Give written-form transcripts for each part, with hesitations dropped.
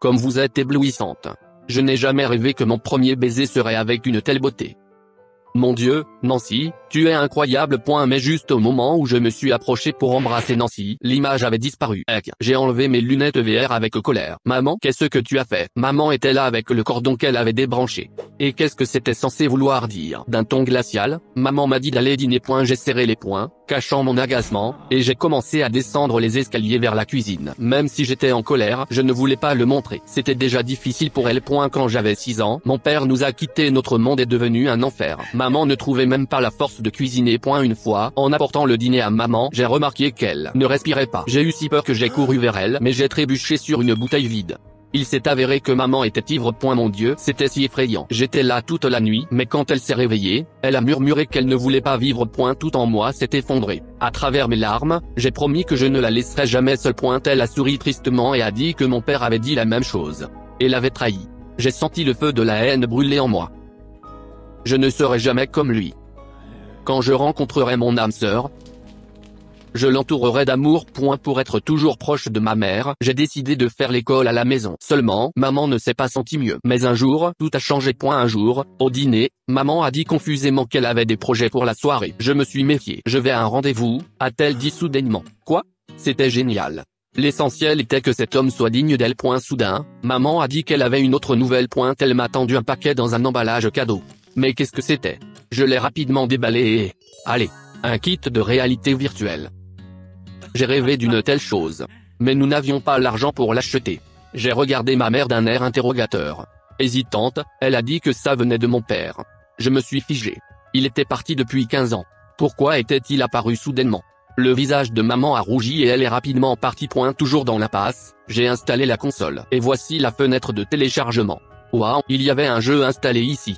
Comme vous êtes éblouissante. Je n'ai jamais rêvé que mon premier baiser serait avec une telle beauté. Mon Dieu, Nancy, tu es incroyable. Mais juste au moment où je me suis approché pour embrasser Nancy, l'image avait disparu. J'ai enlevé mes lunettes VR avec colère. Maman, qu'est-ce que tu as fait? Maman était là avec le cordon qu'elle avait débranché. Et qu'est-ce que c'était censé vouloir dire? D'un ton glacial, maman m'a dit d'aller dîner. J'ai serré les poings, cachant mon agacement, et j'ai commencé à descendre les escaliers vers la cuisine. Même si j'étais en colère, je ne voulais pas le montrer. C'était déjà difficile pour elle. Quand j'avais 6 ans, mon père nous a quittés. Notre monde est devenu un enfer. Maman ne trouvait même pas la force de cuisiner. Une fois, en apportant le dîner à maman, j'ai remarqué qu'elle ne respirait pas. J'ai eu si peur que j'ai couru vers elle, mais j'ai trébuché sur une bouteille vide. Il s'est avéré que maman était ivre. Mon Dieu, c'était si effrayant. J'étais là toute la nuit, mais quand elle s'est réveillée, elle a murmuré qu'elle ne voulait pas vivre. Tout en moi s'est effondré. À travers mes larmes, j'ai promis que je ne la laisserai jamais seule. Elle a souri tristement et a dit que mon père avait dit la même chose. Et l'avait trahi. J'ai senti le feu de la haine brûler en moi. Je ne serai jamais comme lui. Quand je rencontrerai mon âme sœur, je l'entourerai d'amour. Pour être toujours proche de ma mère, j'ai décidé de faire l'école à la maison. Seulement, maman ne s'est pas sentie mieux. Mais un jour, tout a changé. Un jour, au dîner, maman a dit confusément qu'elle avait des projets pour la soirée. Je me suis méfié. Je vais à un rendez-vous, a-t-elle dit soudainement. Quoi? C'était génial. L'essentiel était que cet homme soit digne d'elle. Soudain, maman a dit qu'elle avait une autre nouvelle. Elle m'a tendu un paquet dans un emballage cadeau. Mais qu'est-ce que c'était? Je l'ai rapidement déballé et... Allez, un kit de réalité virtuelle. J'ai rêvé d'une telle chose. Mais nous n'avions pas l'argent pour l'acheter. J'ai regardé ma mère d'un air interrogateur. Hésitante, elle a dit que ça venait de mon père. Je me suis figé. Il était parti depuis 15 ans. Pourquoi était-il apparu soudainement? Le visage de maman a rougi et elle est rapidement partie. Toujours dans l'impasse, j'ai installé la console. Et voici la fenêtre de téléchargement. Waouh, il y avait un jeu installé ici.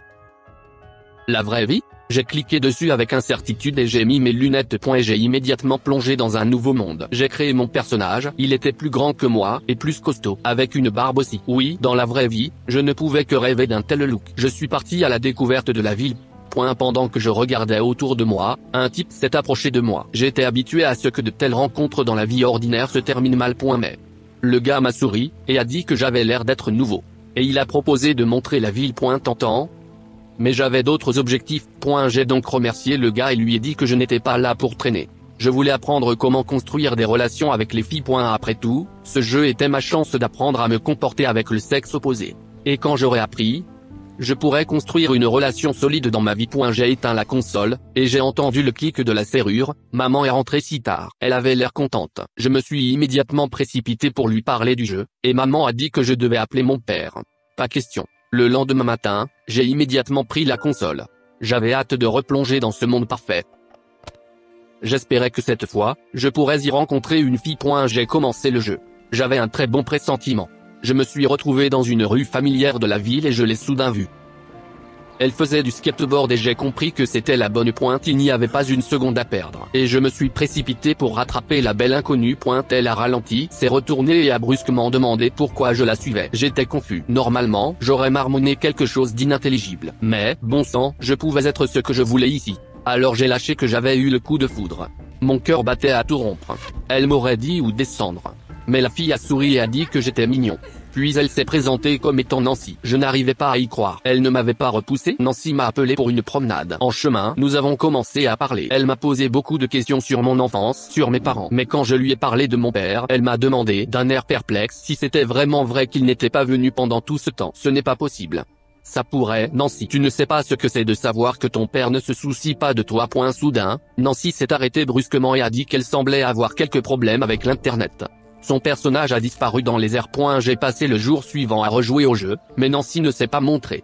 La vraie vie? J'ai cliqué dessus avec incertitude et j'ai mis mes lunettes. Et j'ai immédiatement plongé dans un nouveau monde. J'ai créé mon personnage, il était plus grand que moi, et plus costaud, avec une barbe aussi. Oui, dans la vraie vie, je ne pouvais que rêver d'un tel look. Je suis parti à la découverte de la ville. Pendant que je regardais autour de moi, un type s'est approché de moi. J'étais habitué à ce que de telles rencontres dans la vie ordinaire se terminent mal. Mais le gars m'a souri, et a dit que j'avais l'air d'être nouveau. Et il a proposé de montrer la ville. Tentant. Mais j'avais d'autres objectifs. J'ai donc remercié le gars et lui ai dit que je n'étais pas là pour traîner. Je voulais apprendre comment construire des relations avec les filles. Après tout, ce jeu était ma chance d'apprendre à me comporter avec le sexe opposé. Et quand j'aurai appris, je pourrais construire une relation solide dans ma vie. J'ai éteint la console, et j'ai entendu le clic de la serrure. Maman est rentrée si tard. Elle avait l'air contente. Je me suis immédiatement précipité pour lui parler du jeu, et maman a dit que je devais appeler mon père. Pas question. Le lendemain matin, j'ai immédiatement pris la console. J'avais hâte de replonger dans ce monde parfait. J'espérais que cette fois, je pourrais y rencontrer une fille. J'ai commencé le jeu. J'avais un très bon pressentiment. Je me suis retrouvé dans une rue familière de la ville et je l'ai soudain vue. Elle faisait du skateboard et j'ai compris que c'était la bonne. Il n'y avait pas une seconde à perdre. Et je me suis précipité pour rattraper la belle inconnue. Elle a ralenti, s'est retournée et a brusquement demandé pourquoi je la suivais. J'étais confus. Normalement, j'aurais marmonné quelque chose d'inintelligible. Mais, bon sang, je pouvais être ce que je voulais ici. Alors j'ai lâché que j'avais eu le coup de foudre. Mon cœur battait à tout rompre. Elle m'aurait dit où descendre. Mais la fille a souri et a dit que j'étais mignon. Puis elle s'est présentée comme étant Nancy. Je n'arrivais pas à y croire. Elle ne m'avait pas repoussé. Nancy m'a appelé pour une promenade. En chemin, nous avons commencé à parler. Elle m'a posé beaucoup de questions sur mon enfance, sur mes parents. Mais quand je lui ai parlé de mon père, elle m'a demandé, d'un air perplexe, si c'était vraiment vrai qu'il n'était pas venu pendant tout ce temps. Ce n'est pas possible. Ça pourrait, Nancy. Tu ne sais pas ce que c'est de savoir que ton père ne se soucie pas de toi. Soudain, Nancy s'est arrêtée brusquement et a dit qu'elle semblait avoir quelques problèmes avec l'internet. Son personnage a disparu dans les airs. J'ai passé le jour suivant à rejouer au jeu, mais Nancy ne s'est pas montrée.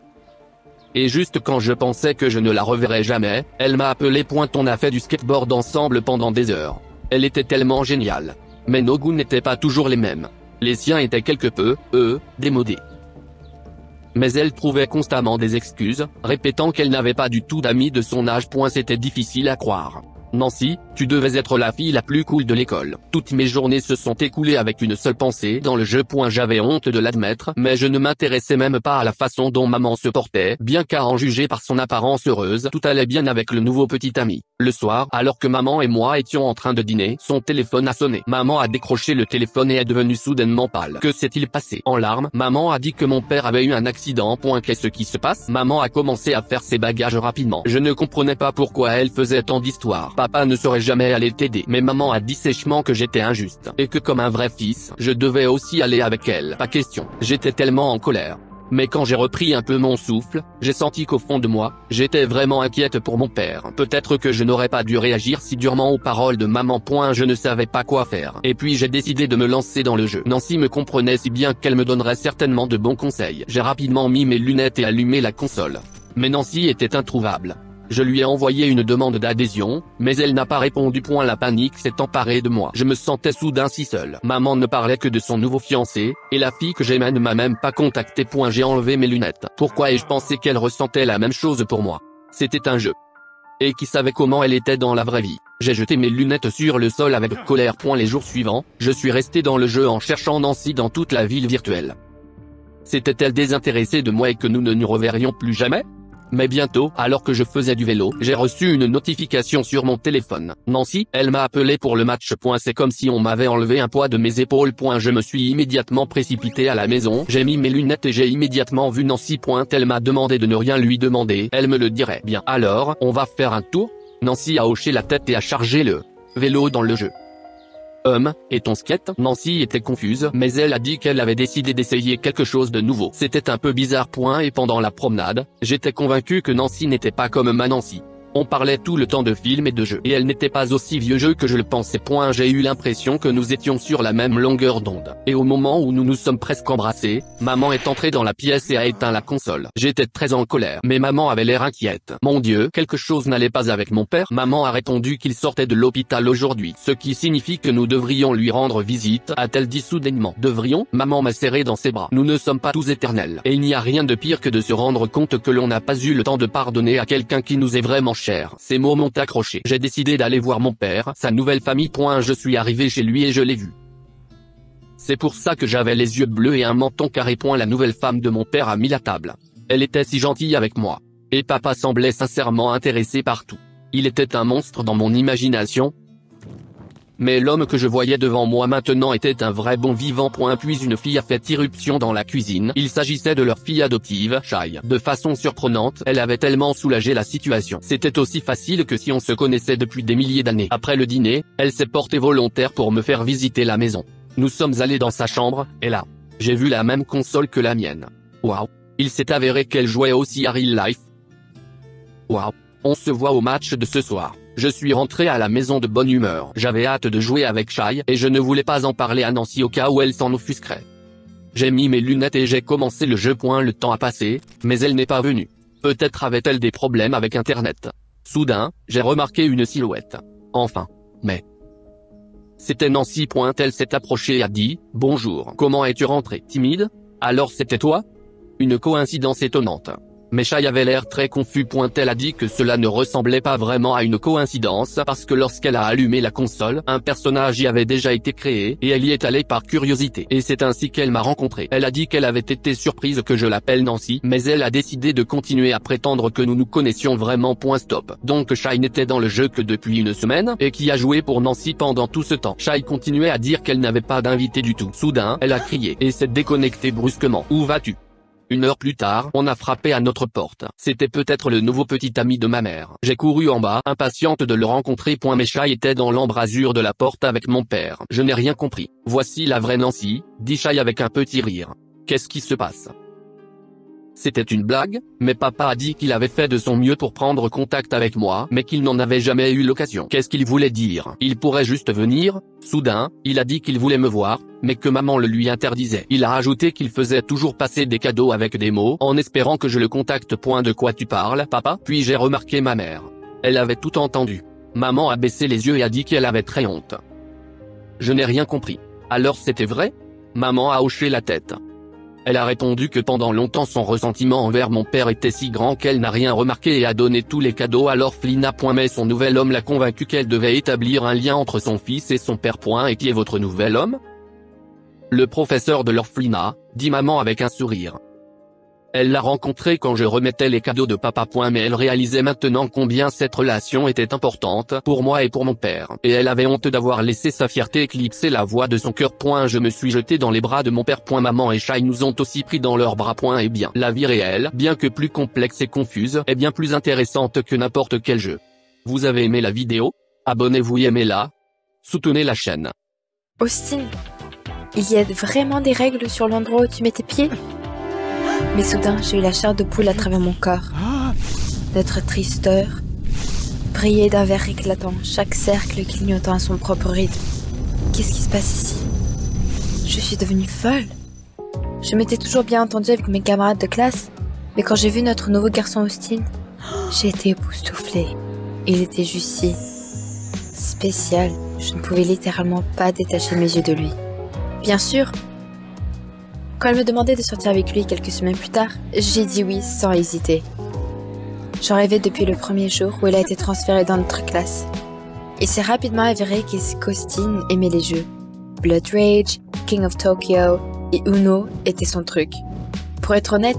Et juste quand je pensais que je ne la reverrais jamais, elle m'a appelé. On a fait du skateboard ensemble pendant des heures. Elle était tellement géniale. Mais nos goûts n'étaient pas toujours les mêmes. Les siens étaient quelque peu, démodés. Mais elle trouvait constamment des excuses, répétant qu'elle n'avait pas du tout d'amis de son âge. C'était difficile à croire. Nancy, tu devais être la fille la plus cool de l'école. Toutes mes journées se sont écoulées avec une seule pensée dans le jeu. J'avais honte de l'admettre, mais je ne m'intéressais même pas à la façon dont maman se portait, bien qu'à en juger par son apparence heureuse, tout allait bien avec le nouveau petit ami. Le soir, alors que maman et moi étions en train de dîner, son téléphone a sonné. Maman a décroché le téléphone et est devenue soudainement pâle. Que s'est-il passé? En larmes, maman a dit que mon père avait eu un accident. Qu'est-ce qui se passe? Maman a commencé à faire ses bagages rapidement. Je ne comprenais pas pourquoi elle faisait tant d'histoires. Papa ne serait jamais allé t'aider. Mais maman a dit sèchement que j'étais injuste, et que comme un vrai fils, je devais aussi aller avec elle. Pas question. J'étais tellement en colère. Mais quand j'ai repris un peu mon souffle, j'ai senti qu'au fond de moi, j'étais vraiment inquiète pour mon père. Peut-être que je n'aurais pas dû réagir si durement aux paroles de maman. Je ne savais pas quoi faire. Et puis j'ai décidé de me lancer dans le jeu. Nancy me comprenait si bien qu'elle me donnerait certainement de bons conseils. J'ai rapidement mis mes lunettes et allumé la console. Mais Nancy était introuvable. Je lui ai envoyé une demande d'adhésion, mais elle n'a pas répondu. La panique s'est emparée de moi. Je me sentais soudain si seul. Maman ne parlait que de son nouveau fiancé, et la fille que j'aimais ne m'a même pas contacté. J'ai enlevé mes lunettes. Pourquoi ai-je pensé qu'elle ressentait la même chose pour moi? C'était un jeu. Et qui savait comment elle était dans la vraie vie? J'ai jeté mes lunettes sur le sol avec colère. Les jours suivants, je suis resté dans le jeu en cherchant Nancy dans toute la ville virtuelle. S'était-elle désintéressée de moi et que nous ne nous reverrions plus jamais? Mais bientôt, alors que je faisais du vélo, j'ai reçu une notification sur mon téléphone. Nancy, elle m'a appelé pour le match. C'est comme si on m'avait enlevé un poids de mes épaules. Je me suis immédiatement précipité à la maison, j'ai mis mes lunettes et j'ai immédiatement vu Nancy. Elle m'a demandé de ne rien lui demander, elle me le dirait bien. Alors, on va faire un tour? Nancy a hoché la tête et a chargé le vélo dans le jeu. Et ton skate? Nancy était confuse, mais elle a dit qu'elle avait décidé d'essayer quelque chose de nouveau. C'était un peu bizarre. Et pendant la promenade, j'étais convaincu que Nancy n'était pas comme ma Nancy. On parlait tout le temps de films et de jeux, et elle n'était pas aussi vieux jeu que je le pensais. J'ai eu l'impression que nous étions sur la même longueur d'onde. Et au moment où nous nous sommes presque embrassés, maman est entrée dans la pièce et a éteint la console. J'étais très en colère, mais maman avait l'air inquiète. Mon Dieu, quelque chose n'allait pas avec mon père. Maman a répondu qu'il sortait de l'hôpital aujourd'hui, ce qui signifie que nous devrions lui rendre visite, a-t-elle dit soudainement. Devrions? Maman m'a serré dans ses bras. Nous ne sommes pas tous éternels, et il n'y a rien de pire que de se rendre compte que l'on n'a pas eu le temps de pardonner à quelqu'un qui nous est vraiment cher. Ces mots m'ont accroché. J'ai décidé d'aller voir mon père, sa nouvelle famille. Je suis arrivé chez lui et je l'ai vu. C'est pour ça que j'avais les yeux bleus et un menton carré. La nouvelle femme de mon père a mis la table. Elle était si gentille avec moi. Et papa semblait sincèrement intéressé par tout. Il était un monstre dans mon imagination. Mais l'homme que je voyais devant moi maintenant était un vrai bon vivant. Puis une fille a fait irruption dans la cuisine. Il s'agissait de leur fille adoptive, Shai. De façon surprenante, elle avait tellement soulagé la situation. C'était aussi facile que si on se connaissait depuis des milliers d'années. Après le dîner, elle s'est portée volontaire pour me faire visiter la maison. Nous sommes allés dans sa chambre, et là, j'ai vu la même console que la mienne. Waouh! Il s'est avéré qu'elle jouait aussi à Real Life. Waouh! On se voit au match de ce soir. Je suis rentré à la maison de bonne humeur. J'avais hâte de jouer avec Shai, et je ne voulais pas en parler à Nancy au cas où elle s'en offusquerait. J'ai mis mes lunettes et j'ai commencé le jeu. Le temps a passé, mais elle n'est pas venue. Peut-être avait-elle des problèmes avec Internet. Soudain, j'ai remarqué une silhouette. Enfin. Mais c'était Nancy. Elle s'est approchée et a dit « Bonjour. Comment es-tu rentré? Timide? Alors c'était toi ?» Une coïncidence étonnante. Mais Shai avait l'air très confus. Elle a dit que cela ne ressemblait pas vraiment à une coïncidence parce que lorsqu'elle a allumé la console, un personnage y avait déjà été créé et elle y est allée par curiosité. Et c'est ainsi qu'elle m'a rencontré. Elle a dit qu'elle avait été surprise que je l'appelle Nancy, mais elle a décidé de continuer à prétendre que nous nous connaissions vraiment. Stop. Donc Shai n'était dans le jeu que depuis une semaine et qui a joué pour Nancy pendant tout ce temps. Shai continuait à dire qu'elle n'avait pas d'invité du tout. Soudain, elle a crié et s'est déconnectée brusquement. Où vas-tu? Une heure plus tard, on a frappé à notre porte. C'était peut-être le nouveau petit ami de ma mère. J'ai couru en bas, impatiente de le rencontrer. Mais Shai était dans l'embrasure de la porte avec mon père. Je n'ai rien compris. Voici la vraie Nancy, dit Shai avec un petit rire. Qu'est-ce qui se passe? C'était une blague, mais papa a dit qu'il avait fait de son mieux pour prendre contact avec moi, mais qu'il n'en avait jamais eu l'occasion. Qu'est-ce qu'il voulait dire? Il pourrait juste venir? Soudain, il a dit qu'il voulait me voir, mais que maman le lui interdisait. Il a ajouté qu'il faisait toujours passer des cadeaux avec des mots, en espérant que je le contacte. De quoi tu parles, papa? Puis j'ai remarqué ma mère. Elle avait tout entendu. Maman a baissé les yeux et a dit qu'elle avait très honte. Je n'ai rien compris. Alors c'était vrai? Maman a hoché la tête. Elle a répondu que pendant longtemps son ressentiment envers mon père était si grand qu'elle n'a rien remarqué et a donné tous les cadeaux. Alors Flina. Mais son nouvel homme l'a convaincue qu'elle devait établir un lien entre son fils et son père. Et qui est votre nouvel homme? Le professeur de l'orphelinat, dit maman avec un sourire. Elle l'a rencontré quand je remettais les cadeaux de papa. Mais elle réalisait maintenant combien cette relation était importante pour moi et pour mon père. Et elle avait honte d'avoir laissé sa fierté éclipser la voix de son cœur. Je me suis jeté dans les bras de mon père. Maman et Shai nous ont aussi pris dans leurs bras. Et bien, la vie réelle, bien que plus complexe et confuse, est bien plus intéressante que n'importe quel jeu. Vous avez aimé la vidéo? Abonnez-vous et aimez-la. Soutenez la chaîne. Austin, il y a vraiment des règles sur l'endroit où tu mets tes pieds? Mais soudain, j'ai eu la chair de poule à travers mon corps. Notre tristeur brillait d'un vert éclatant, chaque cercle clignotant à son propre rythme. Qu'est-ce qui se passe ici? Je suis devenue folle. Je m'étais toujours bien entendue avec mes camarades de classe, mais quand j'ai vu notre nouveau garçon Austin, j'ai été époustouflée. Il était juste si spécial, je ne pouvais littéralement pas détacher mes yeux de lui. Bien sûr, quand elle me demandait de sortir avec lui quelques semaines plus tard, j'ai dit oui sans hésiter. J'en rêvais depuis le premier jour où il a été transféré dans notre classe. Il s'est rapidement avéré qu'Austin aimait les jeux. Blood Rage, King of Tokyo et Uno étaient son truc. Pour être honnête,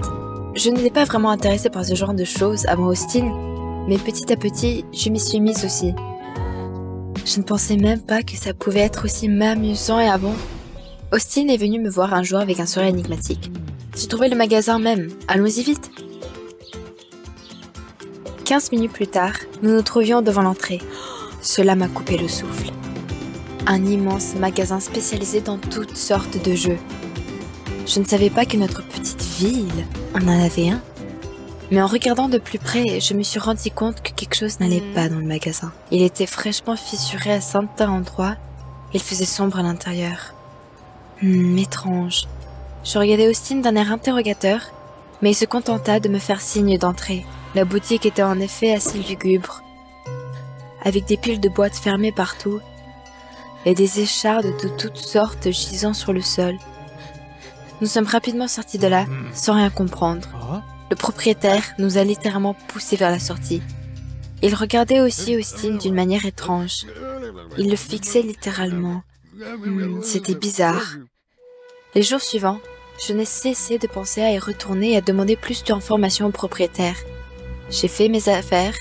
je n'étais pas vraiment intéressée par ce genre de choses avant Austin, mais petit à petit, je m'y suis mise aussi. Je ne pensais même pas que ça pouvait être aussi amusant et avant. Austin est venu me voir un jour avec un sourire énigmatique. J'ai trouvé le magasin même, allons-y vite. 15 minutes plus tard, nous nous trouvions devant l'entrée. Cela m'a coupé le souffle. Un immense magasin spécialisé dans toutes sortes de jeux. Je ne savais pas que notre petite ville en avait un. Mais en regardant de plus près, je me suis rendu compte que quelque chose n'allait pas dans le magasin. Il était fraîchement fissuré à certains endroits. Il faisait sombre à l'intérieur. Étrange. Je regardais Austin d'un air interrogateur, mais il se contenta de me faire signe d'entrer. La boutique était en effet assez lugubre, avec des piles de boîtes fermées partout et des échardes de toutes sortes gisant sur le sol. Nous sommes rapidement sortis de là, sans rien comprendre. Le propriétaire nous a littéralement poussés vers la sortie. Il regardait aussi Austin d'une manière étrange. Il le fixait littéralement. C'était bizarre. Les jours suivants, je n'ai cessé de penser à y retourner et à demander plus d'informations au propriétaire. J'ai fait mes affaires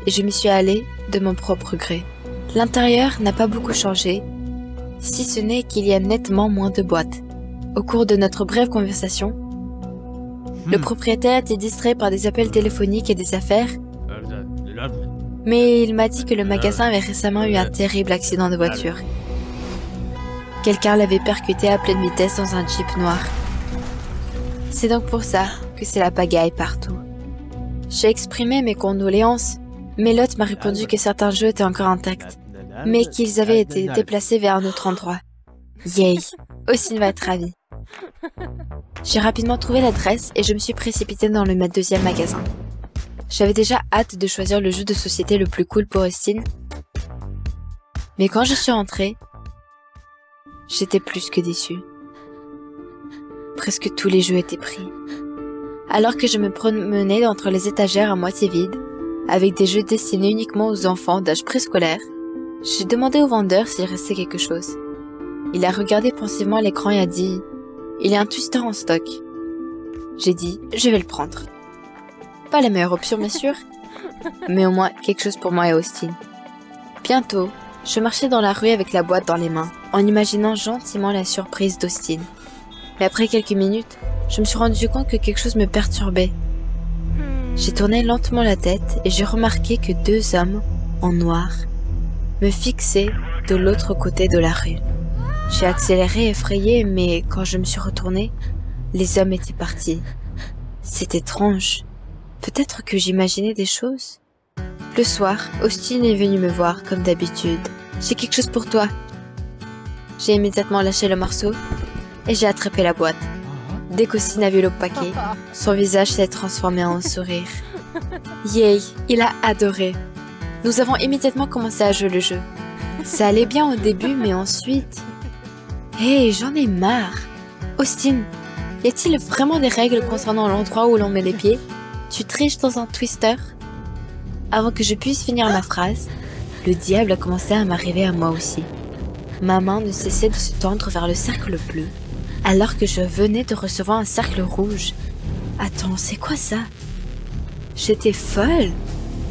et je m'y suis allée de mon propre gré. L'intérieur n'a pas beaucoup changé, si ce n'est qu'il y a nettement moins de boîtes. Au cours de notre brève conversation, le propriétaire était distrait par des appels téléphoniques et des affaires, mais il m'a dit que le magasin avait récemment eu un terrible accident de voiture. Quelqu'un l'avait percuté à pleine vitesse dans un Jeep noir. C'est donc pour ça que c'est la pagaille partout. J'ai exprimé mes condoléances, mais l'hôte m'a répondu que certains jeux étaient encore intacts, mais qu'ils avaient été déplacés vers un autre endroit. Yay! Austin va être ravi. J'ai rapidement trouvé l'adresse et je me suis précipitée dans le deuxième magasin. J'avais déjà hâte de choisir le jeu de société le plus cool pour Austin, mais quand je suis entrée, j'étais plus que déçue. Presque tous les jeux étaient pris. Alors que je me promenais entre les étagères à moitié vides, avec des jeux destinés uniquement aux enfants d'âge préscolaire, j'ai demandé au vendeur s'il restait quelque chose. Il a regardé pensivement l'écran et a dit « Il y a un Twister en stock ». J'ai dit « Je vais le prendre ». Pas la meilleure option, bien sûr, mais au moins quelque chose pour moi et Austin. Bientôt, je marchais dans la rue avec la boîte dans les mains, en imaginant gentiment la surprise d'Austin. Mais après quelques minutes, je me suis rendu compte que quelque chose me perturbait. J'ai tourné lentement la tête et j'ai remarqué que deux hommes, en noir, me fixaient de l'autre côté de la rue. J'ai accéléré effrayé, mais quand je me suis retournée, les hommes étaient partis. C'est étrange. Peut-être que j'imaginais des choses. Le soir, Austin est venu me voir, comme d'habitude. « J'ai quelque chose pour toi !» J'ai immédiatement lâché le morceau et j'ai attrapé la boîte. Dès qu'Austin a vu le paquet, son visage s'est transformé en sourire. Yay, il a adoré. Nous avons immédiatement commencé à jouer le jeu. Ça allait bien au début, mais ensuite... Hey, j'en ai marre. Austin, Y a-t-il vraiment des règles concernant l'endroit où l'on met les pieds? Tu triches dans un twister? Avant que je puisse finir ma phrase, le diable a commencé à m'arriver à moi aussi. Ma main ne cessait de se tendre vers le cercle bleu, alors que je venais de recevoir un cercle rouge. Attends, c'est quoi ça? J'étais folle.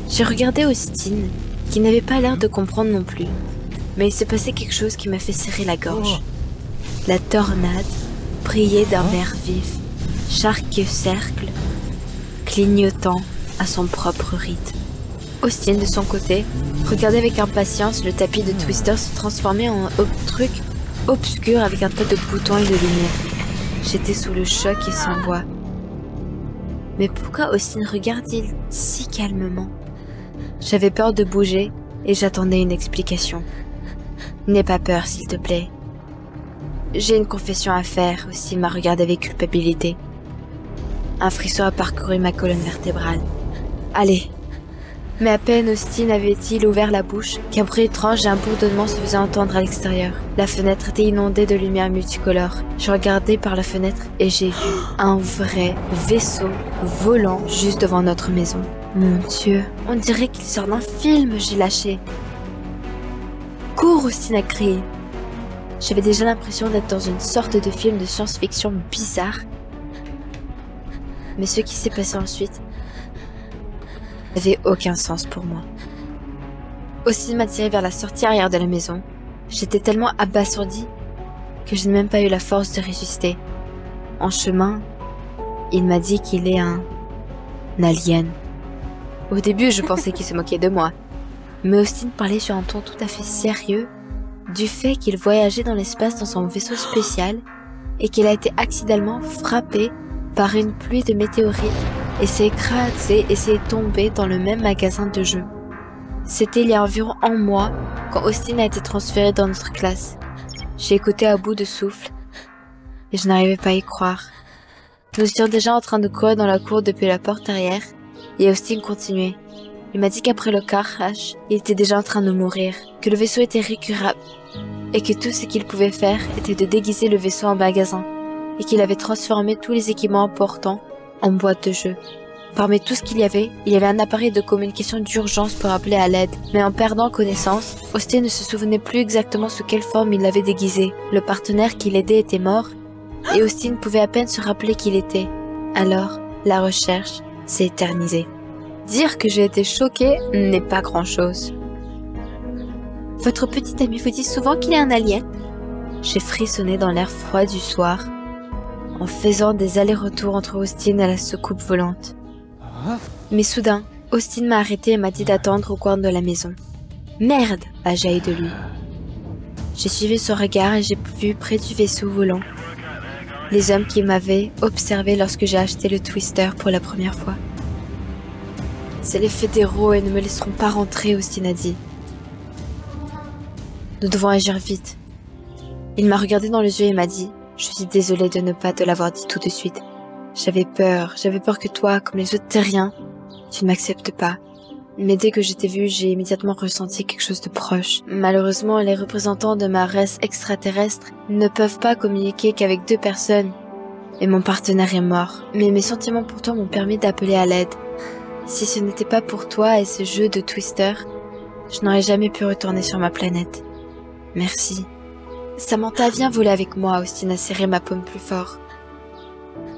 J'ai regardé Austin, qui n'avait pas l'air de comprendre non plus. Mais il s'est passé quelque chose qui m'a fait serrer la gorge. La tornade brillait d'un vert vif, chaque cercle clignotant à son propre rythme. Austin, de son côté, regardait avec impatience le tapis de Twister se transformer en un truc obscur avec un tas de boutons et de lumière. J'étais sous le choc et sans voix. Mais pourquoi Austin regarde-t-il si calmement? J'avais peur de bouger et j'attendais une explication. N'aie pas peur, s'il te plaît. J'ai une confession à faire, Austin m'a regardé avec culpabilité. Un frisson a parcouru ma colonne vertébrale. Allez. Mais à peine Austin avait-il ouvert la bouche qu'un bruit étrange et un bourdonnement se faisait entendre à l'extérieur. La fenêtre était inondée de lumière multicolore. Je regardais par la fenêtre et j'ai vu un vrai vaisseau volant juste devant notre maison. Mon Dieu, on dirait qu'il sort d'un film, j'ai lâché. Cours, Austin a crié. J'avais déjà l'impression d'être dans une sorte de film de science-fiction bizarre. Mais ce qui s'est passé ensuite n'avait aucun sens pour moi. Austin m'a tiré vers la sortie arrière de la maison. J'étais tellement abasourdie que je n'ai même pas eu la force de résister. En chemin, il m'a dit qu'il est un alien. Au début, je pensais qu'il se moquait de moi. Mais Austin parlait sur un ton tout à fait sérieux du fait qu'il voyageait dans l'espace dans son vaisseau spécial et qu'il a été accidentellement frappé par une pluie de météorites et s'est écrasé et s'est tombé dans le même magasin de jeux. C'était il y a environ un mois quand Austin a été transféré dans notre classe. J'ai écouté à bout de souffle et je n'arrivais pas à y croire. Nous étions déjà en train de courir dans la cour depuis la porte arrière et Austin continuait. Il m'a dit qu'après le crash, il était déjà en train de mourir, que le vaisseau était récurable et que tout ce qu'il pouvait faire était de déguiser le vaisseau en magasin et qu'il avait transformé tous les équipements importants en boîte de jeu. Parmi tout ce qu'il y avait un appareil de communication d'urgence pour appeler à l'aide. Mais en perdant connaissance, Austin ne se souvenait plus exactement sous quelle forme il l'avait déguisé. Le partenaire qui l'aidait était mort, et Austin pouvait à peine se rappeler qui il était. Alors, la recherche s'est éternisée. Dire que j'ai été choquée n'est pas grand-chose. Votre petit ami vous dit souvent qu'il est un alien? J'ai frissonné dans l'air froid du soir, en faisant des allers-retours entre Austin et la soucoupe volante. Mais soudain, Austin m'a arrêté et m'a dit d'attendre au coin de la maison. « Merde !» a jailli de lui. J'ai suivi son regard et j'ai vu près du vaisseau volant les hommes qui m'avaient observé lorsque j'ai acheté le Twister pour la première fois. « C'est les fédéraux et ne me laisseront pas rentrer », Austin a dit. « Nous devons agir vite. » Il m'a regardé dans les yeux et m'a dit « Je suis désolée de ne pas te l'avoir dit tout de suite. J'avais peur que toi, comme les autres terriens, tu ne m'acceptes pas. Mais dès que je t'ai vu, j'ai immédiatement ressenti quelque chose de proche. Malheureusement, les représentants de ma race extraterrestre ne peuvent pas communiquer qu'avec 2 personnes. Et mon partenaire est mort. Mais mes sentiments pour toi m'ont permis d'appeler à l'aide. Si ce n'était pas pour toi et ce jeu de Twister, je n'aurais jamais pu retourner sur ma planète. Merci. Samantha, viens voler avec moi, Austin a serré ma paume plus fort.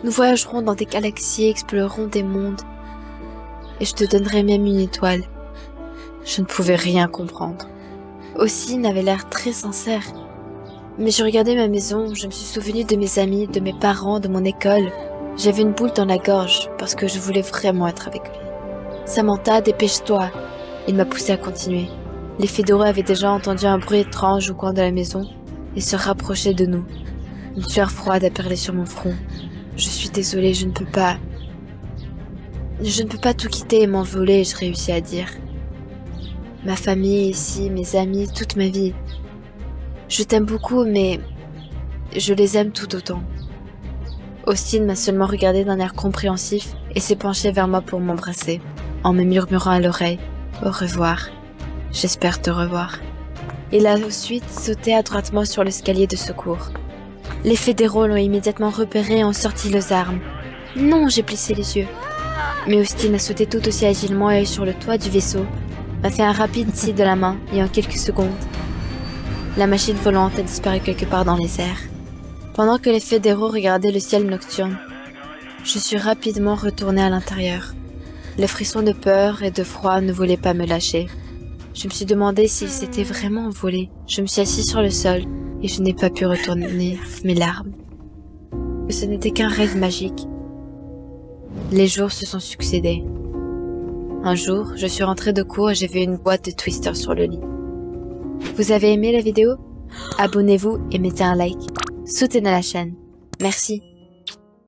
Nous voyagerons dans des galaxies, explorerons des mondes. Et je te donnerai même une étoile. Je ne pouvais rien comprendre. Austin avait l'air très sincère. Mais je regardais ma maison, je me suis souvenu de mes amis, de mes parents, de mon école. J'avais une boule dans la gorge parce que je voulais vraiment être avec lui. Samantha, dépêche-toi. Il m'a poussé à continuer. Les fédéraux avaient déjà entendu un bruit étrange au coin de la maison et se rapprochaient de nous. Une sueur froide a perlé sur mon front. Je suis désolée, je ne peux pas tout quitter et m'envoler, je réussis à dire. Ma famille ici, mes amis, toute ma vie. Je t'aime beaucoup, mais je les aime tout autant. Austin m'a seulement regardé d'un air compréhensif et s'est penché vers moi pour m'embrasser, en me murmurant à l'oreille « Au revoir, j'espère te revoir ». Il a ensuite sauté adroitement sur l'escalier de secours. Les fédéraux l'ont immédiatement repéré et ont sorti leurs armes. Non, j'ai plissé les yeux. Mais Austin a sauté tout aussi agilement et sur le toit du vaisseau, m'a fait un rapide tir de la main et en quelques secondes, la machine volante a disparu quelque part dans les airs. Pendant que les fédéraux regardaient le ciel nocturne, je suis rapidement retournée à l'intérieur. Le frisson de peur et de froid ne voulait pas me lâcher. Je me suis demandé s'ils s'étaient vraiment envolés. Je me suis assise sur le sol et je n'ai pas pu retourner mes larmes. Que ce n'était qu'un rêve magique. Les jours se sont succédés. Un jour, je suis rentrée de cours et j'ai vu une boîte de Twister sur le lit. Vous avez aimé la vidéo? Abonnez-vous et mettez un like. Soutenez la chaîne. Merci.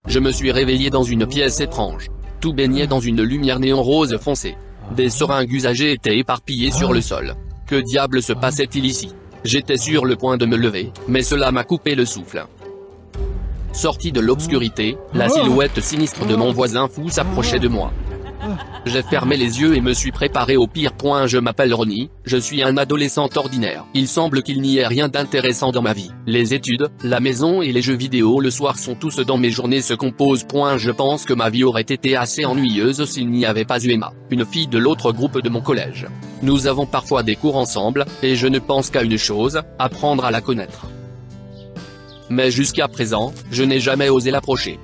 Je me suis réveillé dans une pièce étrange. Tout baignait dans une lumière néon rose foncé. Des seringues usagées étaient éparpillées sur le sol. Que diable se passait-il ici? J'étais sur le point de me lever, mais cela m'a coupé le souffle. Sorti de l'obscurité, la silhouette sinistre de mon voisin fou s'approchait de moi. J'ai fermé les yeux et me suis préparé au pire. Je m'appelle Ronnie, je suis un adolescent ordinaire. Il semble qu'il n'y ait rien d'intéressant dans ma vie. Les études, la maison et les jeux vidéo le soir sont tous dans mes journées se composent. Je pense que ma vie aurait été assez ennuyeuse s'il n'y avait pas eu Emma, une fille de l'autre groupe de mon collège. Nous avons parfois des cours ensemble, et je ne pense qu'à une chose, apprendre à la connaître. Mais jusqu'à présent, je n'ai jamais osé l'approcher.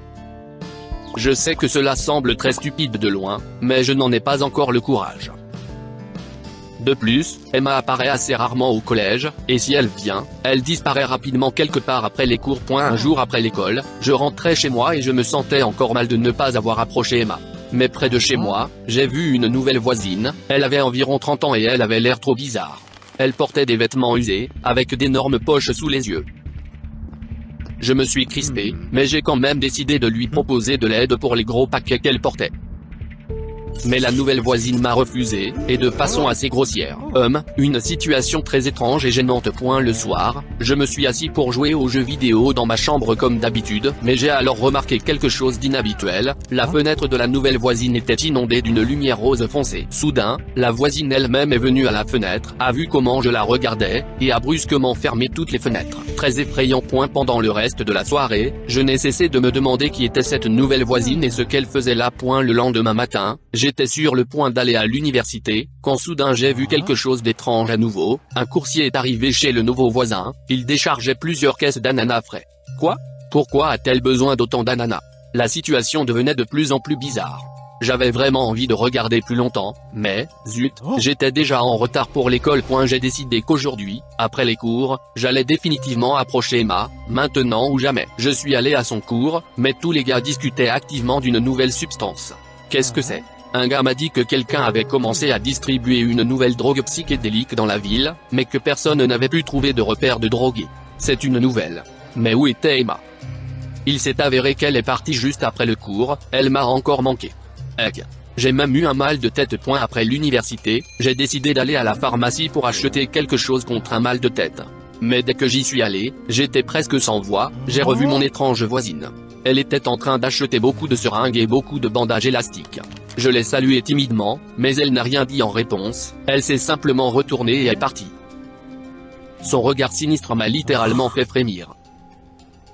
Je sais que cela semble très stupide de loin, mais je n'en ai pas encore le courage. De plus, Emma apparaît assez rarement au collège, et si elle vient, elle disparaît rapidement quelque part après les cours. Un jour après l'école, je rentrais chez moi et je me sentais encore mal de ne pas avoir approché Emma. Mais près de chez moi, j'ai vu une nouvelle voisine, elle avait environ 30 ans et elle avait l'air trop bizarre. Elle portait des vêtements usés, avec d'énormes poches sous les yeux. Je me suis crispé, mais j'ai quand même décidé de lui proposer de l'aide pour les gros paquets qu'elle portait. Mais la nouvelle voisine m'a refusé, et de façon assez grossière. Une situation très étrange et gênante. Le soir, je me suis assis pour jouer aux jeux vidéo dans ma chambre comme d'habitude, mais j'ai alors remarqué quelque chose d'inhabituel, la fenêtre de la nouvelle voisine était inondée d'une lumière rose foncée. Soudain, la voisine elle-même est venue à la fenêtre, a vu comment je la regardais, et a brusquement fermé toutes les fenêtres. Très effrayant. Pendant le reste de la soirée, je n'ai cessé de me demander qui était cette nouvelle voisine et ce qu'elle faisait là. Le lendemain matin, j'étais sur le point d'aller à l'université, quand soudain j'ai vu quelque chose d'étrange à nouveau. Un coursier est arrivé chez le nouveau voisin, il déchargeait plusieurs caisses d'ananas frais. Quoi? Pourquoi a-t-elle besoin d'autant d'ananas? La situation devenait de plus en plus bizarre. J'avais vraiment envie de regarder plus longtemps, mais, zut, j'étais déjà en retard pour l'école. J'ai décidé qu'aujourd'hui, après les cours, j'allais définitivement approcher Emma, maintenant ou jamais. Je suis allé à son cours, mais tous les gars discutaient activement d'une nouvelle substance. Qu'est-ce que c'est? Un gars m'a dit que quelqu'un avait commencé à distribuer une nouvelle drogue psychédélique dans la ville, mais que personne n'avait pu trouver de repère de drogué. C'est une nouvelle. Mais où était Emma? Il s'est avéré qu'elle est partie juste après le cours, elle m'a encore manqué. J'ai même eu un mal de tête. Après l'université, j'ai décidé d'aller à la pharmacie pour acheter quelque chose contre un mal de tête. Mais dès que j'y suis allé, j'étais presque sans voix, j'ai revu mon étrange voisine. Elle était en train d'acheter beaucoup de seringues et beaucoup de bandages élastiques. Je l'ai saluée timidement, mais elle n'a rien dit en réponse, elle s'est simplement retournée et est partie. Son regard sinistre m'a littéralement fait frémir.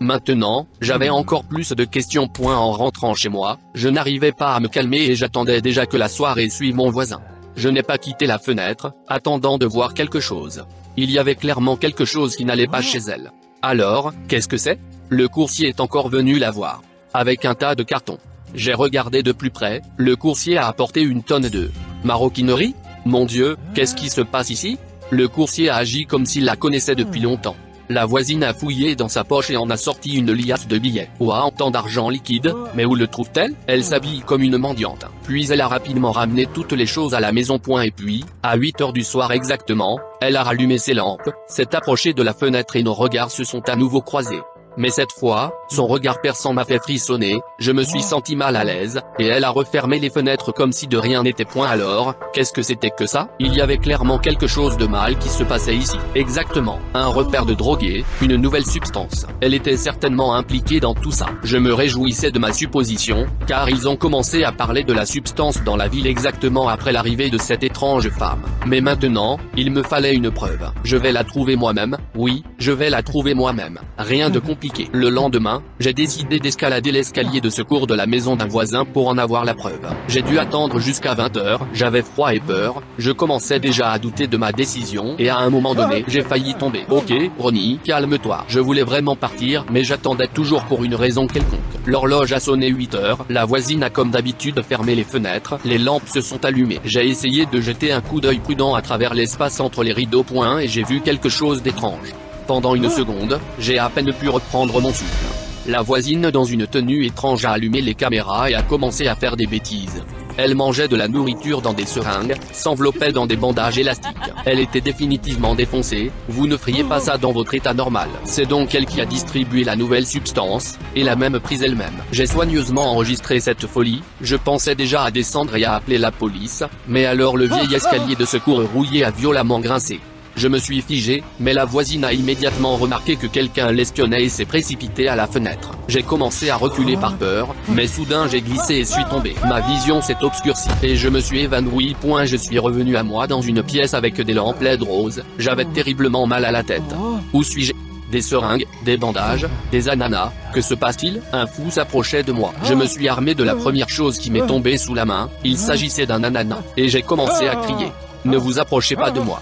Maintenant, j'avais encore plus de questions. En rentrant chez moi, je n'arrivais pas à me calmer et j'attendais déjà que la soirée suive mon voisin. Je n'ai pas quitté la fenêtre, attendant de voir quelque chose. Il y avait clairement quelque chose qui n'allait pas chez elle. Alors, qu'est-ce que c'est? Le coursier est encore venu la voir. Avec un tas de cartons. J'ai regardé de plus près, le coursier a apporté une tonne de maroquinerie. Mon Dieu, qu'est-ce qui se passe ici? Le coursier a agi comme s'il la connaissait depuis longtemps. La voisine a fouillé dans sa poche et en a sorti une liasse de billets. Ouah, tant d'argent liquide, mais où le trouve-t-elle? Elle s'habille comme une mendiante. Puis elle a rapidement ramené toutes les choses à la maison. Et puis, à 8 heures du soir exactement, elle a rallumé ses lampes, s'est approchée de la fenêtre et nos regards se sont à nouveau croisés. Mais cette fois, son regard perçant m'a fait frissonner, je me suis senti mal à l'aise, et elle a refermé les fenêtres comme si de rien n'était. Alors, qu'est-ce que c'était que ça? Il y avait clairement quelque chose de mal qui se passait ici. Exactement, un repère de drogué, une nouvelle substance. Elle était certainement impliquée dans tout ça. Je me réjouissais de ma supposition, car ils ont commencé à parler de la substance dans la ville exactement après l'arrivée de cette étrange femme. Mais maintenant, il me fallait une preuve. Je vais la trouver moi-même, oui, je vais la trouver moi-même. Rien de compliqué expliqué. Le lendemain, j'ai décidé d'escalader l'escalier de secours de la maison d'un voisin pour en avoir la preuve. J'ai dû attendre jusqu'à 20 h, j'avais froid et peur, je commençais déjà à douter de ma décision et à un moment donné, j'ai failli tomber. Ok, Ronnie, calme-toi. Je voulais vraiment partir, mais j'attendais toujours pour une raison quelconque. L'horloge a sonné 8 h, la voisine a comme d'habitude fermé les fenêtres, les lampes se sont allumées. J'ai essayé de jeter un coup d'œil prudent à travers l'espace entre les rideaux et j'ai vu quelque chose d'étrange. Pendant une seconde, j'ai à peine pu reprendre mon souffle. La voisine dans une tenue étrange a allumé les caméras et a commencé à faire des bêtises. Elle mangeait de la nourriture dans des seringues, s'enveloppait dans des bandages élastiques. Elle était définitivement défoncée, vous ne feriez pas ça dans votre état normal. C'est donc elle qui a distribué la nouvelle substance, et l'a même prise elle-même. J'ai soigneusement enregistré cette folie, je pensais déjà à descendre et à appeler la police, mais alors le vieil escalier de secours rouillé a violemment grincé. Je me suis figé, mais la voisine a immédiatement remarqué que quelqu'un l'espionnait et s'est précipité à la fenêtre. J'ai commencé à reculer par peur, mais soudain j'ai glissé et suis tombé. Ma vision s'est obscurcie, et je me suis évanoui. Je suis revenu à moi dans une pièce avec des lampes LED roses, j'avais terriblement mal à la tête. Où suis-je? Des seringues, des bandages, des ananas, que se passe-t-il? Un fou s'approchait de moi. Je me suis armé de la première chose qui m'est tombée sous la main, il s'agissait d'un ananas, et j'ai commencé à crier. Ne vous approchez pas de moi.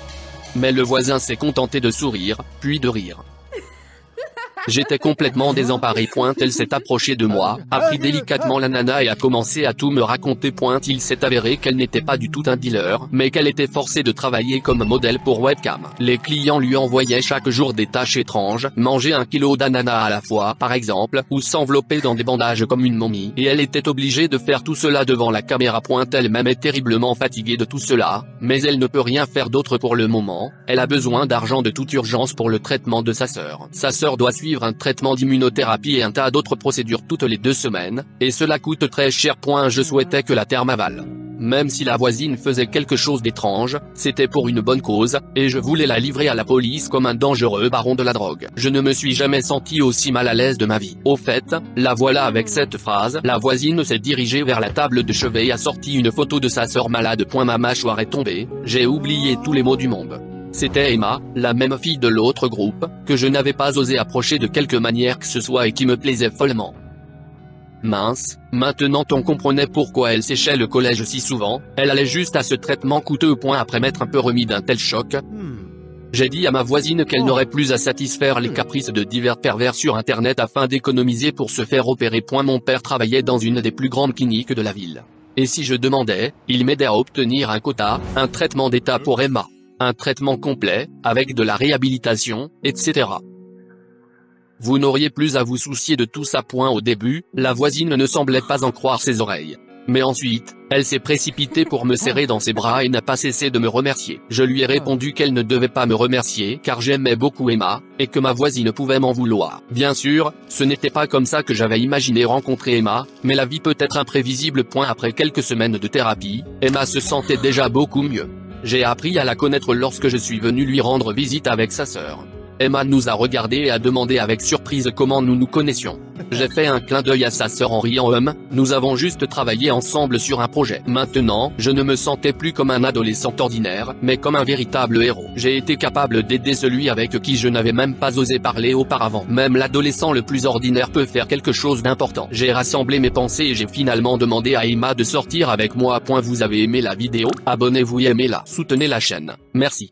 Mais le voisin s'est contenté de sourire, puis de rire. J'étais complètement désemparé. Elle s'est approchée de moi, a pris délicatement l'ananas et a commencé à tout me raconter. Il s'est avéré qu'elle n'était pas du tout un dealer, mais qu'elle était forcée de travailler comme modèle pour webcam. Les clients lui envoyaient chaque jour des tâches étranges, manger 1 kilo d'ananas à la fois par exemple, ou s'envelopper dans des bandages comme une momie, et elle était obligée de faire tout cela devant la caméra. Elle-même est terriblement fatiguée de tout cela, mais elle ne peut rien faire d'autre pour le moment. Elle a besoin d'argent de toute urgence pour le traitement de sa sœur. Sa sœur doit suivre un traitement d'immunothérapie et un tas d'autres procédures toutes les 2 semaines, et cela coûte très cher. Je souhaitais que la terre m'avale. Même si la voisine faisait quelque chose d'étrange, c'était pour une bonne cause, et je voulais la livrer à la police comme un dangereux baron de la drogue. Je ne me suis jamais senti aussi mal à l'aise de ma vie. Au fait, la voilà avec cette phrase. La voisine s'est dirigée vers la table de chevet et a sorti une photo de sa sœur malade. Ma mâchoire est tombée, j'ai oublié tous les mots du monde. C'était Emma, la même fille de l'autre groupe, que je n'avais pas osé approcher de quelque manière que ce soit et qui me plaisait follement. Mince, maintenant on comprenait pourquoi elle séchait le collège si souvent, elle allait juste à ce traitement coûteux. Après m'être un peu remis d'un tel choc, j'ai dit à ma voisine qu'elle n'aurait plus à satisfaire les caprices de divers pervers sur internet afin d'économiser pour se faire opérer. Mon père travaillait dans une des plus grandes cliniques de la ville. Et si je demandais, il m'aidait à obtenir un quota, un traitement d'état pour Emma. Un traitement complet, avec de la réhabilitation, etc. Vous n'auriez plus à vous soucier de tout ça. Au début, la voisine ne semblait pas en croire ses oreilles. Mais ensuite, elle s'est précipitée pour me serrer dans ses bras et n'a pas cessé de me remercier. Je lui ai répondu qu'elle ne devait pas me remercier car j'aimais beaucoup Emma, et que ma voisine pouvait m'en vouloir. Bien sûr, ce n'était pas comme ça que j'avais imaginé rencontrer Emma, mais la vie peut être imprévisible. Après quelques semaines de thérapie, Emma se sentait déjà beaucoup mieux. J'ai appris à la connaître lorsque je suis venu lui rendre visite avec sa sœur. Emma nous a regardés et a demandé avec surprise comment nous nous connaissions. J'ai fait un clin d'œil à sa sœur en riant. Nous avons juste travaillé ensemble sur un projet. Maintenant, je ne me sentais plus comme un adolescent ordinaire, mais comme un véritable héros. J'ai été capable d'aider celui avec qui je n'avais même pas osé parler auparavant. Même l'adolescent le plus ordinaire peut faire quelque chose d'important. J'ai rassemblé mes pensées et j'ai finalement demandé à Emma de sortir avec moi. Vous avez aimé la vidéo? Abonnez-vous et aimez-la. Soutenez la chaîne. Merci.